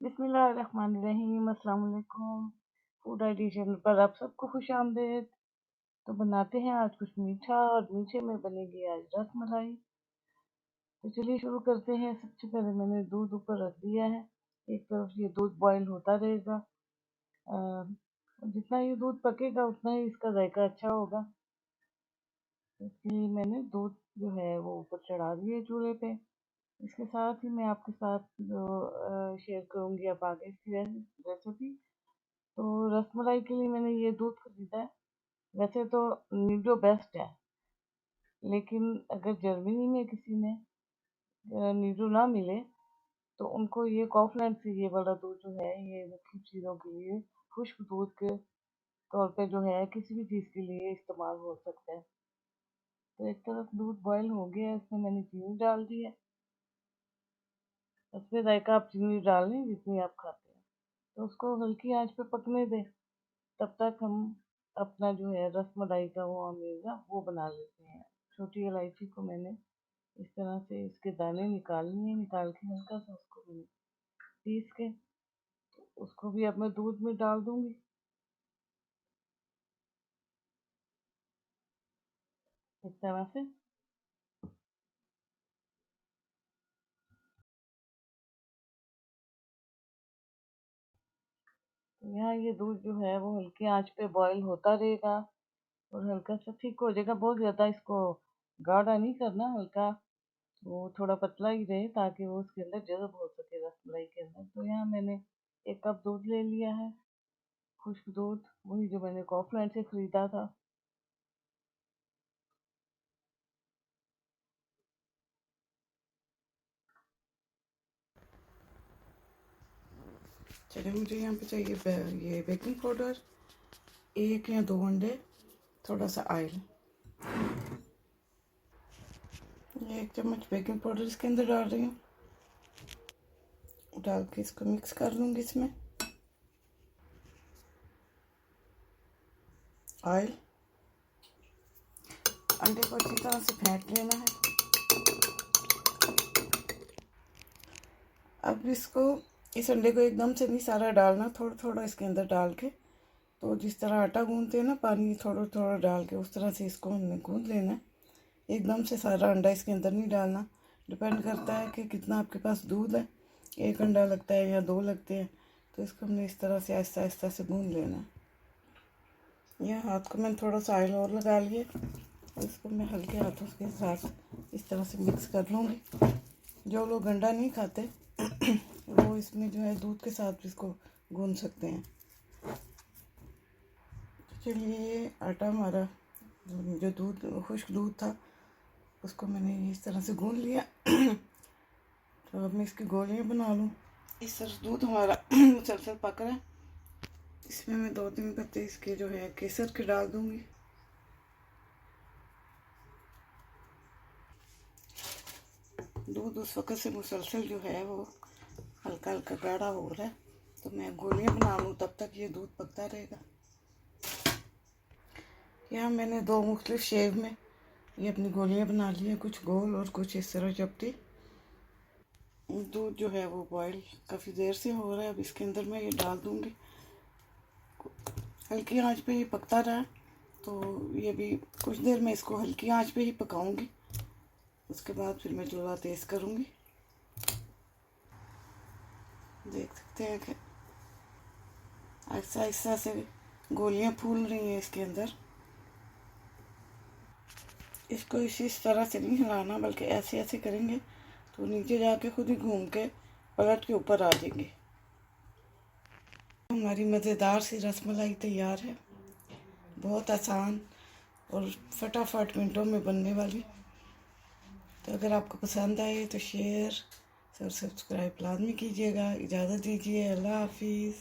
बिस्मिल्लाहिर्रहमानिर्रहीम, अस्सलाम वालेकुम। फूड आईडी चैनल पर आप सबको खुश आमदेद। तो बनाते हैं आज कुछ मीठा, और मीठे में बनेगी आज रस मलाई। तो चलिए शुरू करते हैं। सबसे पहले मैंने दूध ऊपर रख दिया है। एक तरफ ये दूध बॉईल होता रहेगा। जितना ये दूध पकेगा उतना ही इसका जायका अच्छा होगा। इसलिए मैंने दूध जो है वो ऊपर चढ़ा दिए चूल्हे पे। इसके साथ ही मैं आपके साथ जो शेयर करूंगी अब आगे इसकी रेसिपी। तो रसमलाई के लिए मैंने ये दूध खरीदा है। वैसे तो नीडो बेस्ट है, लेकिन अगर जर्मनी में किसी ने नीडो ना मिले तो उनको ये कॉफलैंड से ये वाला दूध जो है ये मुख्तलिफ चीज़ों के लिए खुश्क दूध के तौर पे जो है किसी भी चीज़ के लिए इस्तेमाल हो सकता है। तो एक तरफ दूध बॉयल हो गया है, इसमें मैंने चीनी डाल दी है। इसमें जायका आप चीनी डाल लें जितनी आप खाते हैं। तो उसको हल्की आंच पे पकने दें। तब तक हम अपना जो है रस मलाई का वो अमेज़ा वो बना लेते हैं। छोटी इलायची को मैंने इस तरह से इसके दाने निकाल लिए। निकाल के हल्का सा उसको मैंने पीस के उसको भी अब मैं दूध में डाल दूंगी। इस तरह से तो यहाँ ये दूध जो है वो हल्की आंच पे बॉईल होता रहेगा और हल्का सा थिक हो जाएगा। बहुत ज़्यादा इसको गाढ़ा नहीं करना, हल्का वो थोड़ा पतला ही रहे ताकि वो उसके अंदर जज़ब हो सके रसमलाई के अंदर। तो यहाँ मैंने 1 कप दूध ले लिया है, खुश्क दूध, वही जो मैंने कॉफलैंड से ख़रीदा था। चलिए मुझे यहाँ पे चाहिए ये बेकिंग पाउडर, 1 या 2 अंडे, थोड़ा सा ऑयल। ये 1 चम्मच बेकिंग पाउडर इसके अंदर डाल रही हूँ। डाल के इसको मिक्स कर लूँगी। इसमें ऑयल, अंडे को अच्छी तरह से फेंट लेना है। अब इसको इस अंडे को एकदम से नहीं सारा डालना, थोड़ा थोड़ा इसके अंदर डाल के, तो जिस तरह आटा गूंदते हैं ना पानी थोड़ा थोड़ा डाल के, उस तरह से इसको हमने गूंद लेना है। एकदम से सारा अंडा इसके अंदर नहीं डालना। डिपेंड करता है कि कितना आपके पास दूध है, 1 अंडा लगता है या 2 लगते हैं। तो इसको हमने इस तरह से आहिस्ता आहिस्ता से गूंद लेना है। यह हाथ को मैंने थोड़ा सा ऑयल और लगा लिए और इसको मैं हल्के हाथों के साथ इस तरह से मिक्स कर लूँगी। जो लोग अंडा नहीं खाते वो इसमें जो है दूध के साथ इसको गूंद सकते हैं। तो चलिए ये आटा हमारा जो दूध खुश्क दूध था उसको मैंने इस तरह से गूंद लिया। तो अब मैं इसकी गोलियां बना लूँ। इस तरह दूध हमारा मुसलसल पक रहा है। इसमें मैं 2-3 पत्ते इसके जो है केसर के डाल दूँगी। दूध उस वक़्त से मुसलसल जो है वो हल्का हल्का गाढ़ा हो रहा है। तो मैं गोलियां बना लूँ, तब तक ये दूध पकता रहेगा। यहाँ मैंने 2 मुख्तलिफ शेप में ये अपनी गोलियां बना ली हैं, कुछ गोल और कुछ इस तरह चपटी। दूध जो है वो बॉईल काफ़ी देर से हो रहा है। अब इसके अंदर मैं ये डाल दूँगी। हल्की आंच पे ये पकता रहा, तो ये भी कुछ देर में इसको हल्की आंच पे ही पकाऊंगी। उसके बाद फिर मैं चूल्हा तेज़ करूँगी। देख सकते हैं कि आहिस्ता आहिस्ता से गोलियां फूल रही हैं इसके अंदर। इसको इस तरह से नहीं हिलाना, बल्कि ऐसे ऐसे करेंगे तो नीचे जाके खुद ही घूम के पलट के ऊपर आ जाएंगे। हमारी मज़ेदार सी रसमलाई तैयार है, बहुत आसान और फटाफट मिनटों में बनने वाली। तो अगर आपको पसंद आए तो शेयर और सब्सक्राइब लाजमी कीजिएगा। इजाज़त दीजिए, अल्लाह हाफिज़।